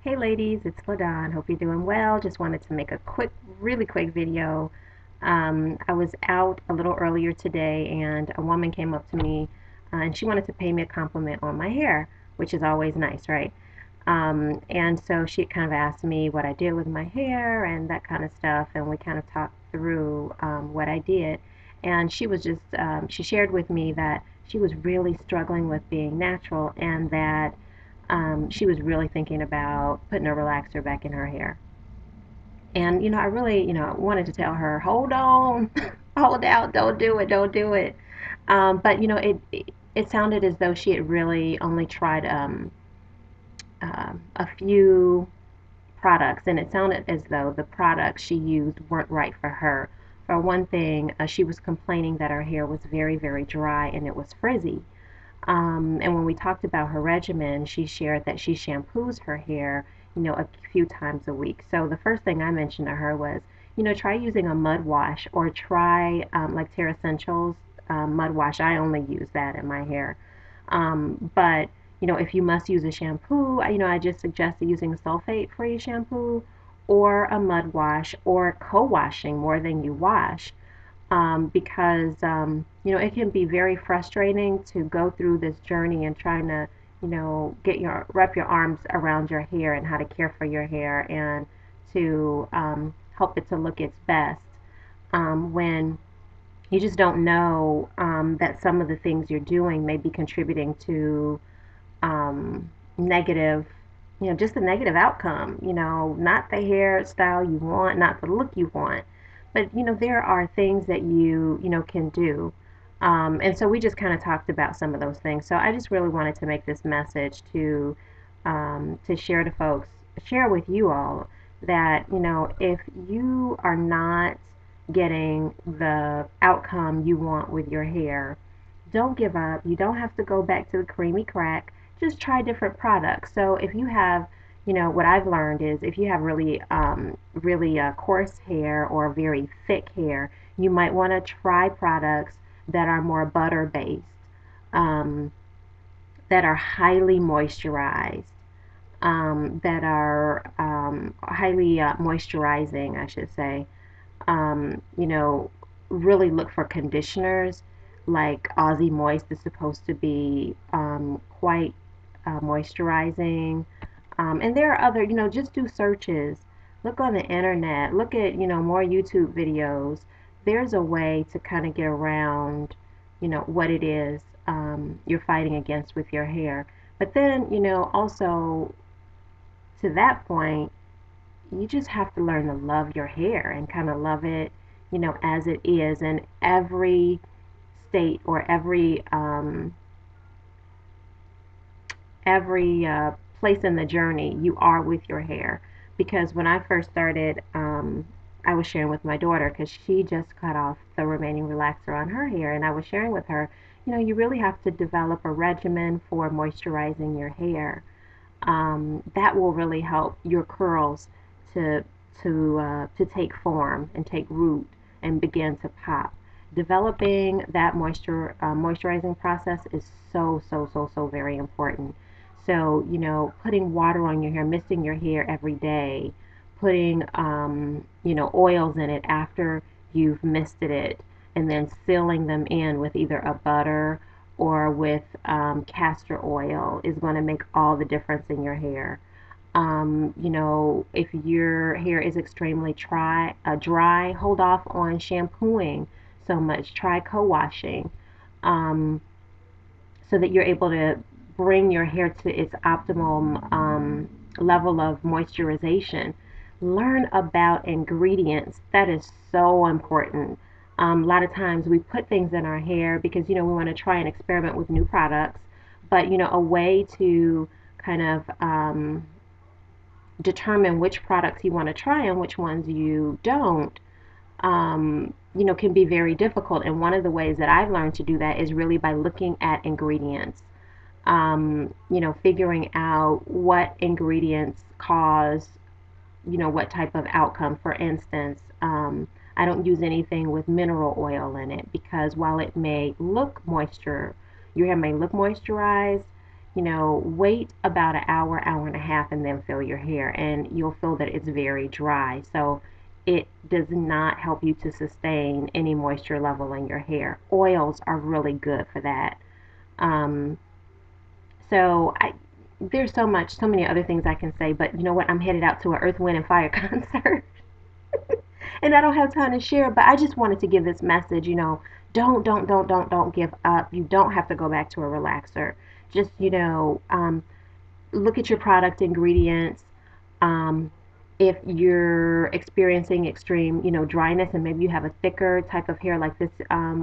Hey ladies, it's LaDon. Hope you're doing well. Just wanted to make a really quick video. I was out a little earlier today and a woman came up to me and she wanted to pay me a compliment on my hair, which is always nice, right? And so she kind of asked me what I did with my hair and that kind of stuff, and we kind of talked through what I did. And she shared with me that she was really struggling with being natural and that she was really thinking about putting a relaxer back in her hair. And, I really, wanted to tell her, hold on, hold out, don't do it, don't do it. But, it sounded as though she had really only tried a few products, and it sounded as though the products she used weren't right for her. For one thing, she was complaining that her hair was very, very dry and it was frizzy. And when we talked about her regimen, she shared that she shampoos her hair, a few times a week. So the first thing I mentioned to her was, try using a mud wash or try like Terra Essentials mud wash. I only use that in my hair. But if you must use a shampoo, I just suggest using sulfate-free shampoo or a mud wash or co-washing more than you wash because it can be very frustrating to go through this journey and trying to wrap your arms around your hair and how to care for your hair and to help it to look its best when you just don't know that some of the things you're doing may be contributing to negative, just a negative outcome, not the hairstyle you want, not the look you want, but, there are things that you can do. And so we just kind of talked about some of those things. So I just really wanted to make this message to share to folks, share with you all that, if you are not getting the outcome you want with your hair, don't give up. You don't have to go back to the creamy crack. Just try different products. So if you have, what I've learned is if you have really coarse hair or very thick hair, you might want to try products that are more butter based, um, that are highly moisturized, that are highly moisturizing, I should say. Um, you know, really look for conditioners like Aussie Moist is supposed to be quite moisturizing. And there are other, just do searches. Look on the internet. Look at, more YouTube videos. There's a way to kind of get around, what it is you're fighting against with your hair. But then, also to that point, you just have to learn to love your hair and kind of love it, as it is. And every state or every place in the journey you are with your hair. Because when I first started, I was sharing with my daughter because she just cut off the remaining relaxer on her hair, and I was sharing with her, you really have to develop a regimen for moisturizing your hair. That will really help your curls to to take form and take root and begin to pop. Developing that moisturizing process is so very important. So putting water on your hair, misting your hair every day, putting oils in it after you've misted it, and then sealing them in with either a butter or with castor oil is going to make all the difference in your hair. If your hair is extremely dry, hold off on shampooing so much. Try co-washing um, so that you're able to bring your hair to its optimum level of moisturization. Learn about ingredients. That is so important. A lot of times we put things in our hair because we want to try and experiment with new products, but a way to kind of determine which products you want to try and which ones you don't, can be very difficult. And one of the ways that I've learned to do that is really by looking at ingredients, figuring out what ingredients cause, what type of outcome. For instance, I don't use anything with mineral oil in it because while it may look your hair may look moisturized, wait about an hour, hour and a half, and then fill your hair, and you'll feel that it's very dry. So it does not help you to sustain any moisture level in your hair. Oils are really good for that. Um, so there's so many other things I can say, but you know what? I'm headed out to an Earth, Wind, and Fire concert, and I don't have time to share. But I just wanted to give this message. Don't give up. You don't have to go back to a relaxer. Just look at your product ingredients. Um, if you're experiencing extreme, dryness, and maybe you have a thicker type of hair like this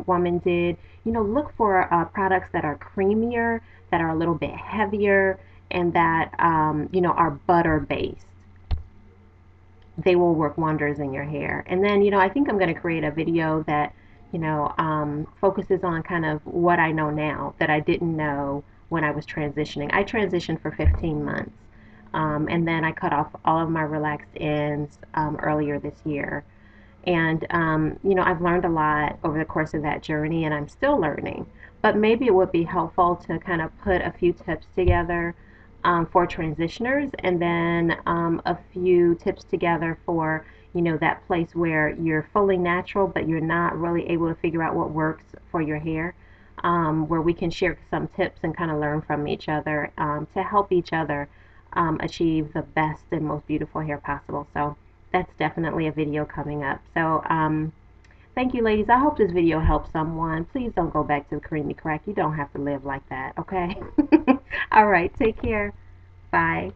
woman did, look for products that are creamier, that are a little bit heavier, and that, are butter based. They will work wonders in your hair. And then, I think I'm going to create a video that, focuses on kind of what I know now that I didn't know when I was transitioning. I transitioned for 15 months. And then I cut off all of my relaxed ends earlier this year. And, I've learned a lot over the course of that journey, and I'm still learning. But maybe it would be helpful to kind of put a few tips together for transitioners, and then a few tips together for, that place where you're fully natural, but you're not really able to figure out what works for your hair. Where we can share some tips and kind of learn from each other to help each other achieve the best and most beautiful hair possible. So that's definitely a video coming up. So thank you, ladies. I hope this video helps someone. Please don't go back to the creamy crack. You don't have to live like that, okay? All right, take care. Bye.